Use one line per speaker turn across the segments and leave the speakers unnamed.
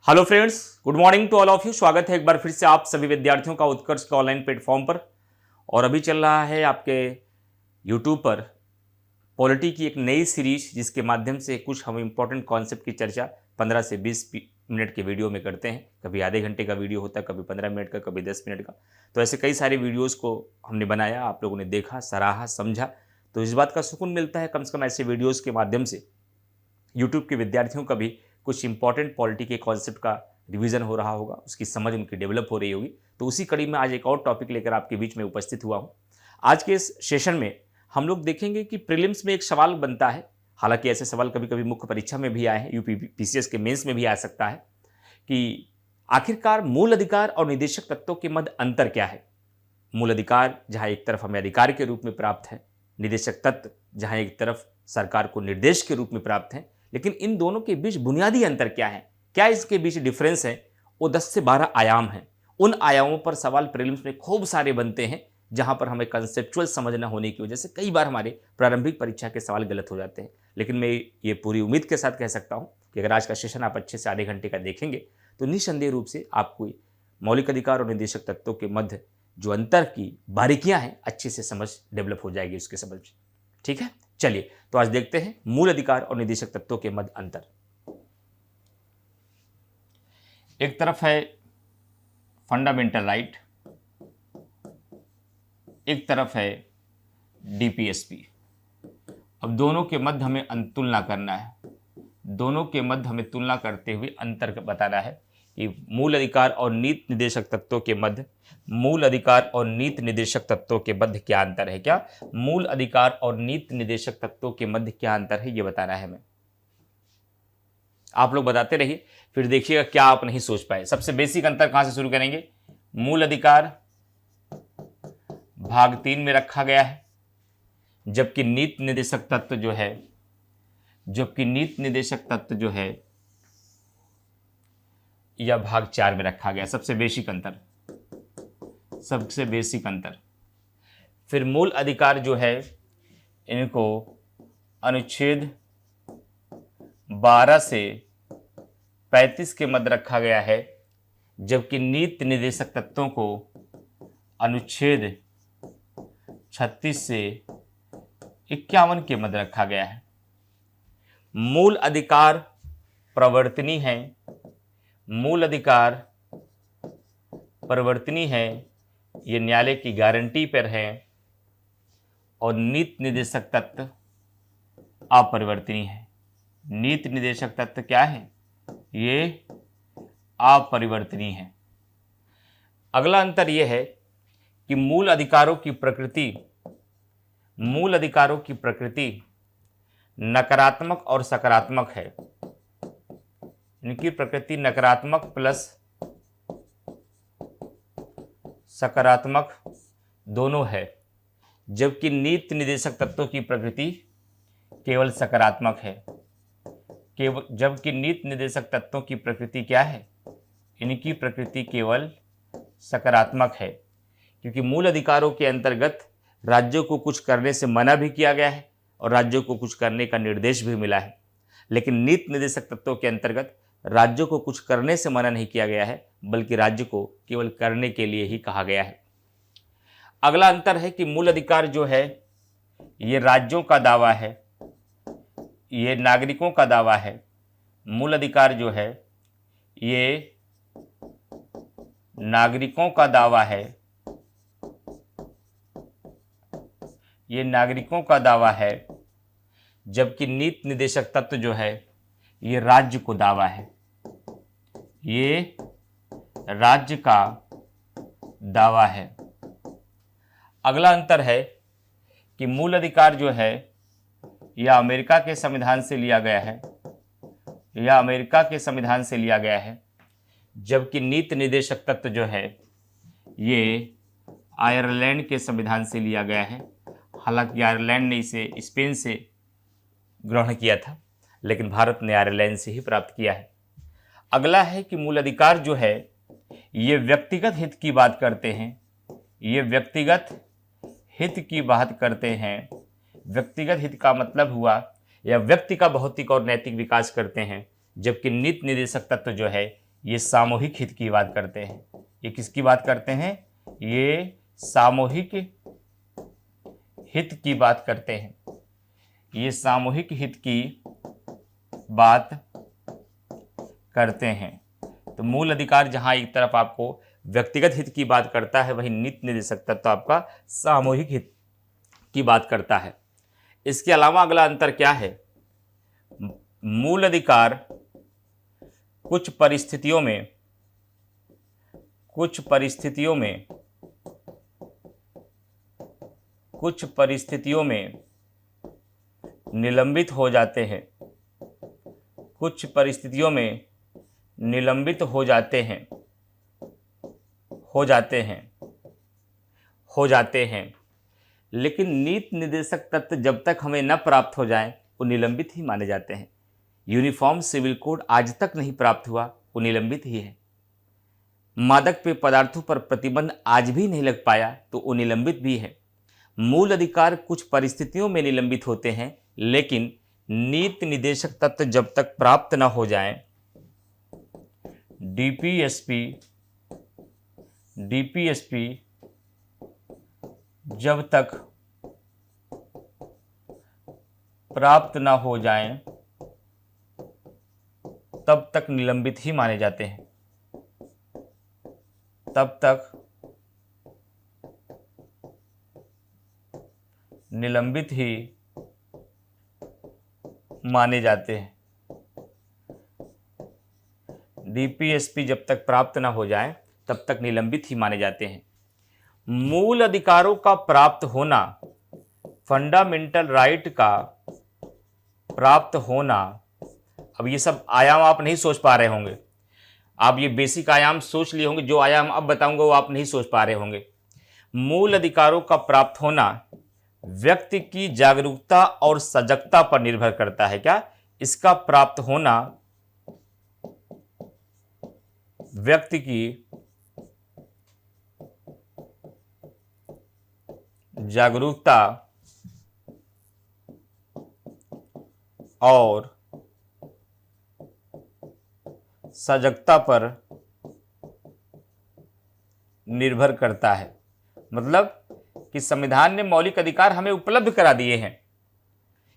Hello friends, good morning to all of you. स्वागत है एक बार फिर से आप सभी विद्यार्थियों का उत्कर्ष के ऑनलाइन प्लेटफॉर्म पर। और अभी चल रहा है आपके यूट्यूब पर पॉलिटी की एक नई सीरीज, जिसके माध्यम से कुछ हम इम्पोर्टेंट कॉन्सेप्ट की चर्चा 15 से 20 मिनट के वीडियो में करते हैं। कभी आधे घंटे का वीडियो होता है, कभी 15 मिनट का, कभी 10 मिनट का। तो ऐसे कई सारे वीडियोज़ को हमने बनाया, आप लोगों ने देखा, सराहा, समझा। तो इस बात का सुकून मिलता है कम से कम ऐसे वीडियोज़ के माध्यम से यूट्यूब के विद्यार्थियों का भी कुछ इंपॉर्टेंट पॉलिटी के कॉन्सेप्ट का रिवीजन हो रहा होगा, उसकी समझ उनकी डेवलप हो रही होगी। तो उसी कड़ी में आज एक और टॉपिक लेकर आपके बीच में उपस्थित हुआ हूँ। आज के इस सेशन में हम लोग देखेंगे कि प्रीलिम्स में एक सवाल बनता है, हालांकि ऐसे सवाल कभी कभी मुख्य परीक्षा में भी आए हैं, यूपी पीसीएस के मेंस में भी आ सकता है, कि आखिरकार मूल अधिकार और निदेशक तत्वों के मध्य अंतर क्या है। मूल अधिकार जहाँ एक तरफ हमें अधिकार के रूप में प्राप्त है, निदेशक तत्व जहाँ एक तरफ सरकार को निर्देश के रूप में प्राप्त है, लेकिन इन दोनों के बीच बुनियादी अंतर क्या है, क्या इसके बीच डिफरेंस है। वो 10 से 12 आयाम हैं। उन आयामों पर सवाल प्रीलिम्स में खूब सारे बनते हैं, जहां पर हमें कंसेप्चुअल समझ न होने की वजह से कई बार हमारे प्रारंभिक परीक्षा के सवाल गलत हो जाते हैं। लेकिन मैं ये पूरी उम्मीद के साथ कह सकता हूं कि अगर आज का सेशन आप अच्छे से आधे घंटे का देखेंगे तो निस्संदेह रूप से आपको मौलिक अधिकार और निदेशक तत्वों के मध्य जो अंतर की बारीकियां हैं, अच्छे से समझ डेवलप हो जाएगी उसके समझ। ठीक है, चलिए तो आज देखते हैं मूल अधिकार और निदेशक तत्वों के मध्य अंतर। एक तरफ है फंडामेंटल राइट, एक तरफ है डीपीएसपी। अब दोनों के मध्य हमें तुलना करना है, दोनों के मध्य हमें तुलना करते हुए अंतर बताना है कि मूल अधिकार और नीति निदेशक तत्वों के मध्य, मूल अधिकार और नीति निदेशक तत्वों के मध्य क्या अंतर है। क्या मूल अधिकार और नीति निदेशक तत्वों के मध्य क्या अंतर है, ये बताना है हमें। आप लोग बताते रहिए, फिर देखिएगा क्या आप नहीं सोच पाए। सबसे बेसिक अंतर कहां से शुरू करेंगे। मूल अधिकार भाग 3 में रखा गया है, जबकि नीति निदेशक तत्व जो है, यह भाग 4 में रखा गया। सबसे बेसिक अंतर। फिर मूल अधिकार जो है, इनको अनुच्छेद 12 से 35 के मध्य रखा गया है, जबकि नीति निदेशक तत्वों को अनुच्छेद 36 से 51 के मध्य रखा गया है। मूल अधिकार प्रवर्तनी है, ये न्यायालय की गारंटी पर है, और नीति निदेशक तत्व अपरिवर्तनीय है। नीति निदेशक तत्व क्या है, ये अपरिवर्तनीय है। अगला अंतर यह है कि मूल अधिकारों की प्रकृति नकारात्मक और सकारात्मक है। इनकी प्रकृति नकारात्मक प्लस सकारात्मक दोनों है, जबकि नीति निदेशक तत्वों की प्रकृति केवल सकारात्मक है। जबकि नीति निदेशक तत्वों की प्रकृति क्या है, इनकी प्रकृति केवल सकारात्मक है, क्योंकि मूल अधिकारों के अंतर्गत राज्यों को कुछ करने से मना भी किया गया है और राज्यों को कुछ करने का निर्देश भी मिला है। लेकिन नीति निदेशक तत्वों के अंतर्गत राज्यों को कुछ करने से मना नहीं किया गया है, बल्कि राज्य को केवल करने के लिए ही कहा गया है। अगला अंतर है कि मूल अधिकार जो है, ये राज्यों का दावा है, ये नागरिकों का दावा है। मूल अधिकार जो है, ये नागरिकों का दावा है, जबकि नीति निदेशक तत्व जो है, ये राज्य को दावा है, ये राज्य का दावा है। अगला अंतर है कि मूल अधिकार जो है, यह अमेरिका के संविधान से लिया गया है, जबकि नीति निदेशक तत्व जो है, ये आयरलैंड के संविधान से लिया गया है। हालांकि आयरलैंड ने इसे स्पेन से ग्रहण किया था, लेकिन भारत ने आयरलैंड से ही प्राप्त किया है। अगला है कि मूल अधिकार जो है, ये व्यक्तिगत हित की बात करते हैं। व्यक्तिगत हित का मतलब हुआ, या व्यक्ति का भौतिक और नैतिक विकास करते हैं, जबकि नीति निदेशक तत्व जो है ये सामूहिक हित की बात करते हैं। ये किसकी बात करते हैं? ये सामूहिक हित की बात करते हैं। ये सामूहिक हित की बात करते हैं। तो मूल अधिकार जहां एक तरफ आपको व्यक्तिगत हित की बात करता है, वही नीति निर्देशक तत्व आपका सामूहिक हित की बात करता है। इसके अलावा अगला अंतर क्या है? मूल अधिकार कुछ परिस्थितियों में निलंबित हो जाते हैं। कुछ परिस्थितियों में निलंबित हो जाते हैं। लेकिन नीति निर्देशक तत्व जब तक हमें न प्राप्त हो जाए वो निलंबित ही माने जाते हैं। यूनिफॉर्म सिविल कोड आज तक नहीं प्राप्त हुआ, वो निलंबित ही है। मादक पेय पदार्थों पर प्रतिबंध आज भी नहीं लग पाया, तो वो निलंबित भी है। मूल अधिकार कुछ परिस्थितियों में निलंबित होते हैं, लेकिन नीति निर्देशक तत्व जब तक प्राप्त न हो जाए, डीपीएसपी जब तक प्राप्त न हो जाए तब तक निलंबित ही माने जाते हैं। तब तक निलंबित ही माने जाते हैं। डीपीएसपी जब तक प्राप्त न हो जाए तब तक निलंबित ही माने जाते हैं। मूल अधिकारों का प्राप्त होना, फंडामेंटल राइट का प्राप्त होना, अब ये सब आयाम आप नहीं सोच पा रहे होंगे। आप ये बेसिक आयाम सोच लिए होंगे, जो आयाम अब बताऊंगा वो आप नहीं सोच पा रहे होंगे। मूल अधिकारों का प्राप्त होना व्यक्ति की जागरूकता और सजगता पर निर्भर करता है। क्या? इसका प्राप्त होना व्यक्ति की जागरूकता और सजगता पर निर्भर करता है। मतलब कि संविधान ने मौलिक अधिकार हमें उपलब्ध करा दिए हैं,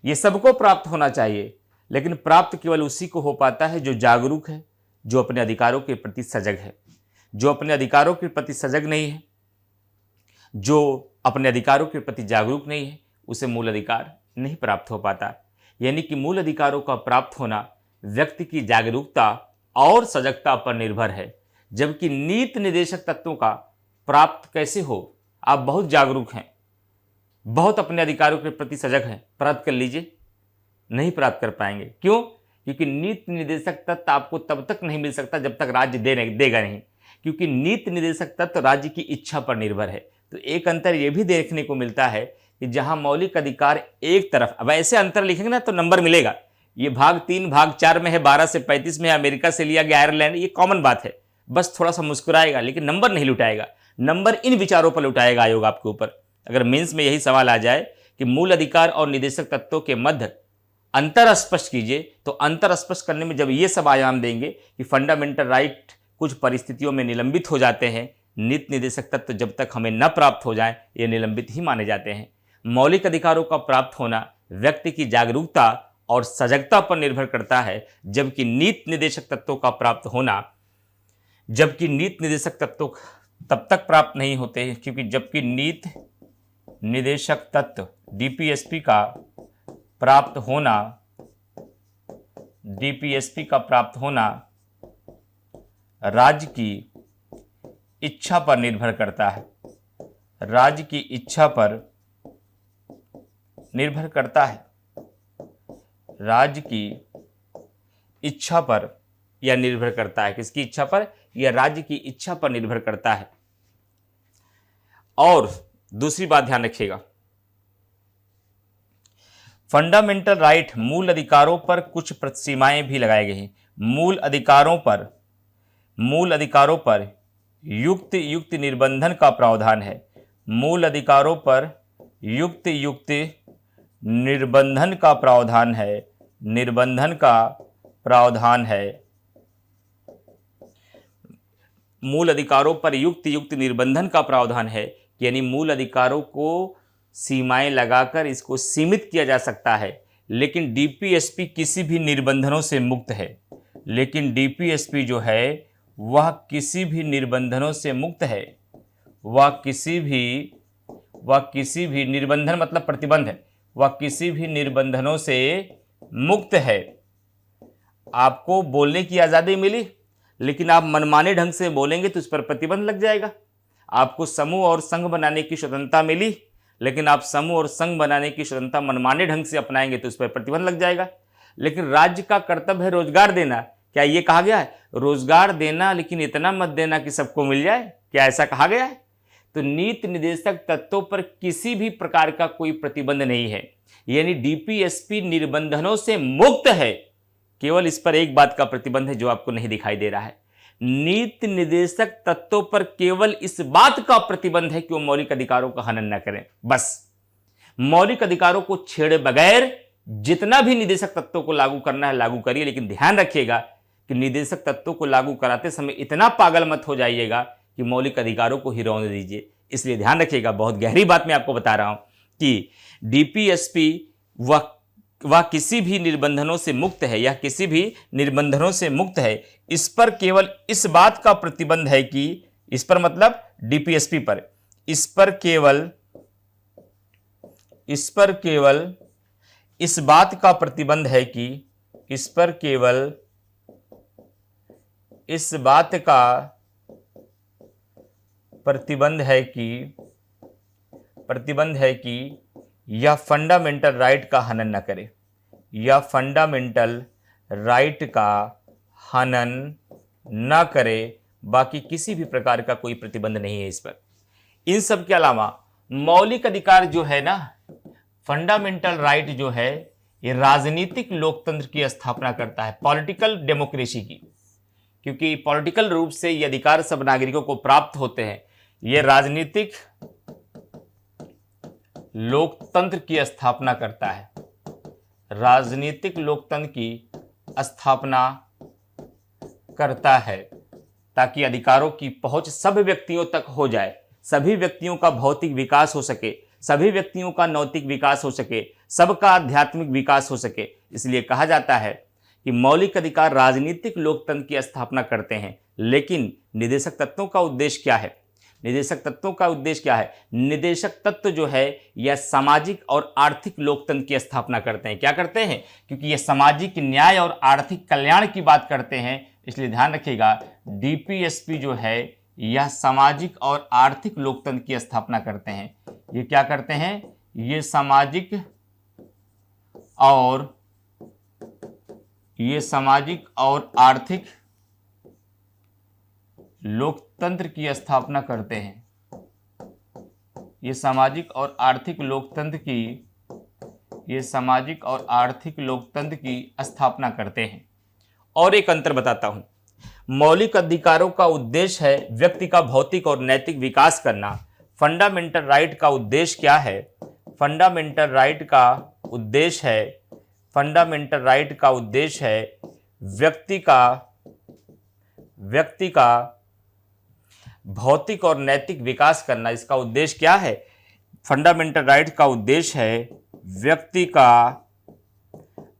ये सबको प्राप्त होना चाहिए, लेकिन प्राप्त केवल उसी को हो पाता है जो जागरूक है, जो अपने अधिकारों के प्रति सजग है। जो अपने अधिकारों के प्रति सजग नहीं है, जो अपने अधिकारों के प्रति जागरूक नहीं है, उसे मूल अधिकार नहीं प्राप्त हो पाता। यानी कि मूल अधिकारों का प्राप्त होना व्यक्ति की जागरूकता और सजगता पर निर्भर है, जबकि नीति निर्देशक तत्वों का प्राप्त कैसे हो? आप बहुत जागरूक हैं, बहुत अपने अधिकारों के प्रति सजग हैं, प्राप्त कर लीजिए, नहीं प्राप्त कर पाएंगे। क्यों? क्योंकि नीति निर्देशक तत्व आपको तब तक नहीं मिल सकता जब तक राज्य देगा नहीं, क्योंकि नीति निर्देशक तत्व राज्य की इच्छा पर निर्भर है। तो एक अंतर यह भी देखने को मिलता है कि जहां मौलिक अधिकार एक तरफ, अब ऐसे अंतर लिखेंगे ना तो नंबर मिलेगा। ये भाग 3 भाग 4 में है, 12 से 35 में है, अमेरिका से लिया गया, आयरलैंड, ये कॉमन बात है। बस थोड़ा सा मुस्कुराएगा, लेकिन नंबर नहीं लुटाएगा। नंबर इन विचारों पर लुटाएगा आयोग आपके ऊपर। अगर मेंस में यही सवाल आ जाए कि मूल अधिकार और निर्देशक तत्वों के मध्य अंतर स्पष्ट कीजिए, तो अंतर स्पष्ट करने में जब ये सब आयाम देंगे कि फंडामेंटल राइट कुछ परिस्थितियों में निलंबित हो जाते हैं, नीति निर्देशक तत्व जब तक हमें न प्राप्त हो जाए ये निलंबित ही माने जाते हैं। मौलिक अधिकारों का प्राप्त होना व्यक्ति की जागरूकता और सजगता पर निर्भर करता है, जबकि नीति निर्देशक तत्वों का प्राप्त होना, जबकि नीति निर्देशक तत्व तब तक प्राप्त नहीं होते हैं, क्योंकि जबकि नीति निर्देशक तत्व डीपीएसपी का प्राप्त होना राज्य की इच्छा पर निर्भर करता है। राज्य की इच्छा पर निर्भर करता है। राज्य की इच्छा पर यह निर्भर करता है। किसकी इच्छा पर? यह राज्य की इच्छा पर निर्भर करता है। और दूसरी बात ध्यान रखिएगा, फंडामेंटल राइट मूल अधिकारों पर कुछ सीमाएं भी लगाई गई हैं। मूल अधिकारों पर युक्त निर्बंधन का प्रावधान है। मूल अधिकारों पर युक्त निर्बंधन का प्रावधान है। मूल अधिकारों पर युक्त निर्बंधन का प्रावधान है, यानी मूल अधिकारों को सीमाएं लगाकर इसको सीमित किया जा सकता है, लेकिन डीपीएसपी किसी भी निर्बंधनों से मुक्त है। लेकिन डीपीएसपी जो है वह किसी भी निर्बंधनों से मुक्त है। वह किसी भी निर्बंधन मतलब प्रतिबंध है, वह किसी भी निर्बंधनों से मुक्त है। आपको बोलने की आज़ादी मिली, लेकिन आप मनमाने ढंग से बोलेंगे तो उस पर प्रतिबंध लग जाएगा। आपको समूह और संघ बनाने की स्वतंत्रता मिली, लेकिन आप समूह और संघ बनाने की स्वतंत्रता मनमाने ढंग से अपनाएंगे तो उस पर प्रतिबंध लग जाएगा। लेकिन राज्य का कर्तव्य है रोजगार देना। क्या ये कहा गया है रोजगार देना, लेकिन इतना मत देना कि सबको मिल जाए? क्या ऐसा कहा गया है? तो नीति निर्देशक तत्वों पर किसी भी प्रकार का कोई प्रतिबंध नहीं है, यानी डीपीएसपी निर्बंधनों से मुक्त है। केवल इस पर एक बात का प्रतिबंध है जो आपको नहीं दिखाई दे रहा है। नीति निर्देशक तत्वों पर केवल इस बात का प्रतिबंध है कि वो मौलिक अधिकारों का हनन न करें। बस मौलिक अधिकारों को छेड़े बगैर जितना भी निर्देशक तत्वों को लागू करना है लागू करिए, लेकिन ध्यान रखिएगा कि निर्देशक तत्वों को लागू कराते समय इतना पागल मत हो जाइएगा कि मौलिक अधिकारों को ही रौंद दीजिए। इसलिए ध्यान रखिएगा, बहुत गहरी बात मैं आपको बता रहा हूं कि डीपीएसपी वह किसी भी निर्बंधनों से मुक्त है, यह किसी भी निर्बंधनों से मुक्त है। इस पर केवल इस बात का प्रतिबंध है कि इस पर मतलब डीपीएसपी पर, इस पर केवल इस बात का प्रतिबंध है कि इस पर केवल इस बात का प्रतिबंध है कि यह फंडामेंटल राइट का हनन न करे, यह फंडामेंटल राइट का हनन न करे। बाकी किसी भी प्रकार का कोई प्रतिबंध नहीं है इस पर। इन सब के अलावा मौलिक अधिकार जो है ना, फंडामेंटल राइट जो है, ये राजनीतिक लोकतंत्र की स्थापना करता है, पॉलिटिकल डेमोक्रेसी की, क्योंकि पॉलिटिकल रूप से ये अधिकार सब नागरिकों को प्राप्त होते हैं। ये राजनीतिक लोकतंत्र की स्थापना करता है, राजनीतिक लोकतंत्र की स्थापना करता है, ताकि अधिकारों की पहुंच सब व्यक्तियों तक हो जाए, सभी व्यक्तियों का भौतिक विकास हो सके, सभी व्यक्तियों का नैतिक विकास हो सके, सबका आध्यात्मिक विकास हो सके। इसलिए कहा जाता है कि मौलिक अधिकार राजनीतिक लोकतंत्र की स्थापना करते हैं। लेकिन निर्देशक तत्वों का उद्देश्य क्या है? निर्देशक तत्वों का उद्देश्य क्या है? निर्देशक तत्व जो है यह सामाजिक और आर्थिक लोकतंत्र की स्थापना करते हैं। क्या करते हैं? क्योंकि यह सामाजिक न्याय और आर्थिक कल्याण की बात करते हैं। इसलिए ध्यान रखिएगा, डीपीएसपी जो है यह सामाजिक और आर्थिक लोकतंत्र की स्थापना करते हैं। ये क्या करते हैं? ये सामाजिक और आर्थिक लोकतंत्र की स्थापना करते हैं। ये सामाजिक और आर्थिक लोकतंत्र की स्थापना करते हैं। और एक अंतर बताता हूं, मौलिक अधिकारों का उद्देश्य है व्यक्ति का भौतिक और नैतिक विकास करना। फंडामेंटल राइट का उद्देश्य क्या है? फंडामेंटल राइट का उद्देश्य है व्यक्ति का भौतिक और नैतिक विकास करना। इसका उद्देश्य क्या है? फंडामेंटल राइट का उद्देश्य है व्यक्ति का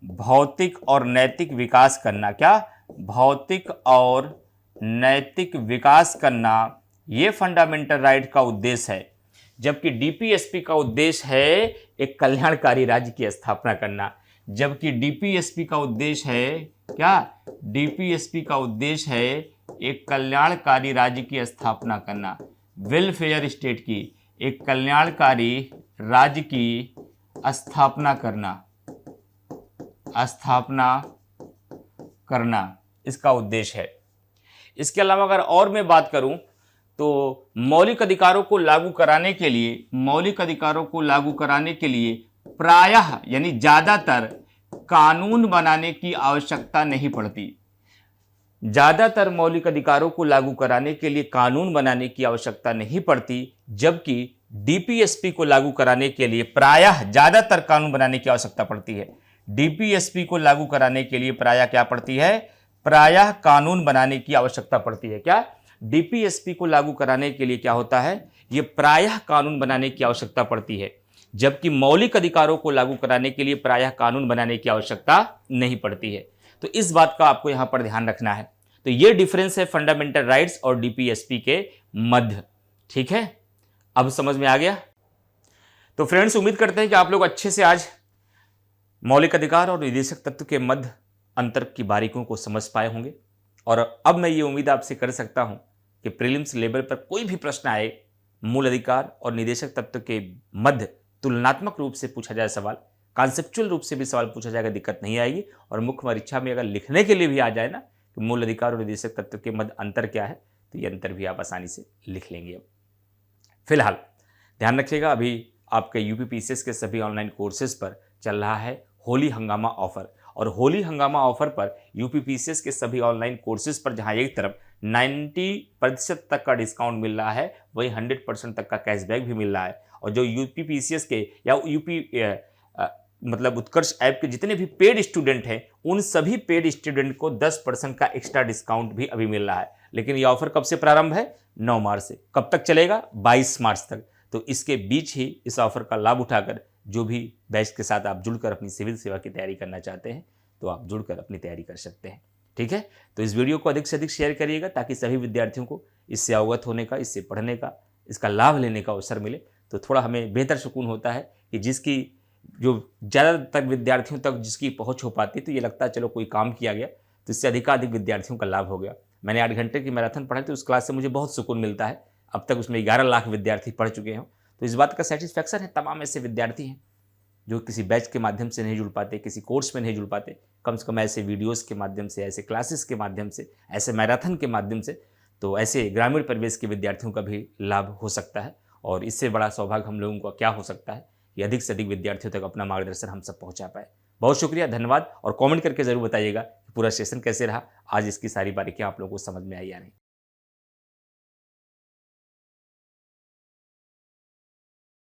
भौतिक और नैतिक विकास करना। क्या? भौतिक और नैतिक विकास करना, ये फंडामेंटल राइट का उद्देश्य है। जबकि डीपीएसपी का उद्देश्य है एक कल्याणकारी राज्य की स्थापना करना। जबकि डीपीएसपी का उद्देश्य है क्या? डीपीएसपी का उद्देश्य है एक कल्याणकारी राज्य की स्थापना करना, वेलफेयर स्टेट की, एक कल्याणकारी राज्य की स्थापना करना इसका उद्देश्य है। इसके अलावा अगर और मैं बात करूं तो मौलिक अधिकारों को लागू कराने के लिए प्रायः यानी ज़्यादातर कानून बनाने की आवश्यकता नहीं पड़ती। ज़्यादातर मौलिक अधिकारों को लागू कराने के लिए कानून बनाने की आवश्यकता नहीं पड़ती, जबकि डीपीएसपी को लागू कराने के लिए प्रायः ज़्यादातर कानून बनाने की आवश्यकता पड़ती है। डीपीएसपी को लागू कराने के लिए प्रायः क्या पड़ती है? प्रायः कानून बनाने की आवश्यकता पड़ती है। क्या? डीपीएसपी को लागू कराने के लिए क्या होता है, ये प्रायः कानून बनाने की आवश्यकता पड़ती है, जबकि मौलिक अधिकारों को लागू कराने के लिए प्रायः कानून बनाने की आवश्यकता नहीं पड़ती है। तो इस बात का आपको यहां पर ध्यान रखना है। तो ये डिफरेंस है फंडामेंटल राइट्स और डीपीएसपी के मध्य। ठीक है, अब समझ में आ गया। तो फ्रेंड्स, उम्मीद करते हैं कि आप लोग अच्छे से आज मौलिक अधिकार और निदेशक तत्व के मध्य अंतर की बारीकियों को समझ पाए होंगे। और अब मैं ये उम्मीद आपसे कर सकता हूं कि प्रीलिम्स लेवल पर कोई भी प्रश्न आए, मूल अधिकार और निदेशक तत्व के मध्य तुलनात्मक रूप से पूछा जाए सवाल, कॉन्सेप्चुअल रूप से भी सवाल पूछा जाएगा, दिक्कत नहीं आएगी। और मुख्य परीक्षा में अगर लिखने के लिए भी आ जाए ना कि मूल अधिकार और निदेशक तत्व के मध्य अंतर क्या है, तो ये अंतर भी आप आसानी से लिख लेंगे। अब फिलहाल ध्यान रखिएगा, अभी आपके यूपीपीसीएस के सभी ऑनलाइन कोर्सेज पर चल रहा है होली हंगामा ऑफर। और होली हंगामा ऑफर पर यूपीपीसीएस के सभी ऑनलाइन कोर्सेज पर जहां एक तरफ 90% तक का डिस्काउंट मिल रहा है, वहीं 100% तक का कैशबैक भी मिल रहा है। और जो यूपीपीसीएस के या मतलब उत्कर्ष ऐप के जितने भी पेड स्टूडेंट हैं, उन सभी पेड स्टूडेंट को 10% का एक्स्ट्रा डिस्काउंट भी अभी मिल रहा है। लेकिन ये ऑफर कब से प्रारंभ है? 9 मार्च से। कब तक चलेगा? 22 मार्च तक। तो इसके बीच ही इस ऑफर का लाभ उठाकर जो भी बैच के साथ आप जुड़कर अपनी सिविल सेवा की तैयारी करना चाहते हैं, तो आप जुड़कर अपनी तैयारी कर सकते हैं। ठीक है, तो इस वीडियो को अधिक से अधिक शेयर करिएगा ताकि सभी विद्यार्थियों को इससे अवगत होने का, इससे पढ़ने का, इसका लाभ लेने का अवसर मिले। तो थोड़ा हमें बेहतर सुकून होता है कि जिसकी जो ज़्यादातर विद्यार्थियों तक जिसकी पहुंच हो पाती, तो ये लगता है चलो कोई काम किया गया, तो इससे अधिकाधिक विद्यार्थियों का लाभ हो गया। मैंने 8 घंटे की मैराथन पढ़ाई, तो उस क्लास से मुझे बहुत सुकून मिलता है। अब तक उसमें 11 लाख विद्यार्थी पढ़ चुके हैं। तो इस बात का सेटिस्फैक्शन है, तमाम ऐसे विद्यार्थी हैं जो किसी बैच के माध्यम से नहीं जुड़ पाते, किसी कोर्स में नहीं जुड़ पाते, कम से कम ऐसे वीडियोस के माध्यम से, ऐसे क्लासेस के माध्यम से, ऐसे मैराथन के माध्यम से, तो ऐसे ग्रामीण परिवेश के विद्यार्थियों का भी लाभ हो सकता है। और इससे बड़ा सौभाग्य हम लोगों का क्या हो सकता है कि अधिक से अधिक विद्यार्थियों तक अपना मार्गदर्शन हम सब पहुंचा पाए। बहुत शुक्रिया, धन्यवाद। और कमेंट करके जरूर बताइएगा कि पूरा सेशन कैसे रहा, आज इसकी सारी बारीकियां आप लोगों को समझ में आई या नहीं।